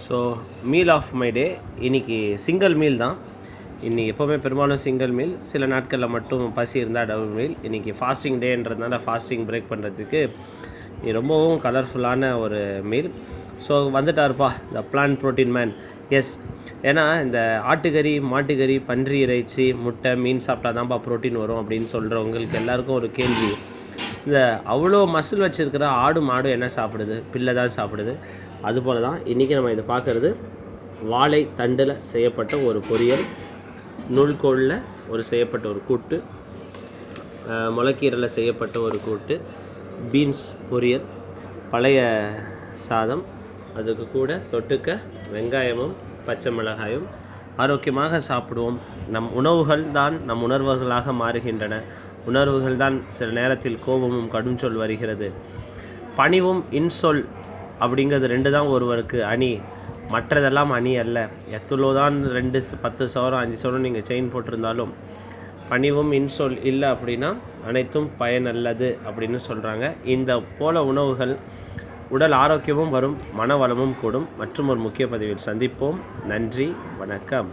So meal of my day இன்றைக்கி single meal தான். இன்றைக்கி எப்போவுமே பெரும்பாலும் சிங்கிள் மீல், சில நாட்களில் மட்டும் பசி இருந்தால் டபுள் மீல். இன்றைக்கி ஃபாஸ்டிங் டேன்றதுனால ஃபாஸ்டிங் பிரேக் பண்ணுறதுக்கு ரொம்பவும் கலர்ஃபுல்லான ஒரு மீல். ஸோ வந்துட்டாருப்பா இந்த பிளான்ட் ப்ரோட்டீன் மேன். எஸ், ஏன்னா இந்த ஆட்டுக்கறி, மாட்டுக்கறி, பன்றி இறைச்சி, முட்டை, மீன் சாப்பிட்டா தான்ப்பா ப்ரோட்டீன் வரும் அப்படின்னு சொல்கிறவங்களுக்கு எல்லாருக்கும் ஒரு கேள்வி. இந்த அவ்வளோ மசில் வச்சுருக்கிற ஆடு மாடு என்ன சாப்பிடுது? பில்லை தான் சாப்பிடுது. அதுபோல் தான் இன்றைக்கி நம்ம இதை பார்க்குறது வாழை தண்டில் செய்யப்பட்ட ஒரு பொரியல், நூல்கோலில் செய்யப்பட்ட ஒரு கூட்டு, முளைக்கீரையில் செய்யப்பட்ட ஒரு கூட்டு, பீன்ஸ் பொரியல், பழைய சாதம், அதுக்கு கூட தொட்டுக்க வெங்காயமும் பச்சை மிளகாயும். ஆரோக்கியமாக சாப்பிடுவோம். நம் உணவுகள் தான் நம் உணர்வுகளாக மாறுகின்றன. உணர்வுகள் தான் சில நேரத்தில் கோபமும் கடும் சொல் வருகிறது. பணிவும் இன்சொல் அப்படிங்கிறது ரெண்டு தான் ஒருவருக்கு அணி, மற்றதெல்லாம் அணி அல்ல. எத்துலோ தான் 2 10 சவரம் 5 சவரம் நீங்கள் செயின் போட்டிருந்தாலும் பணிவும் இன்சொல் இல்லை அப்படின்னா அனைத்தும் பயனல்லது அப்படின்னு சொல்கிறாங்க. இந்த போல உணவுகள் உடல் ஆரோக்கியமும் வரும், மன வளமும் கூடும். மற்றும் ஒரு முக்கிய பதிவில் சந்திப்போம். நன்றி, வணக்கம்.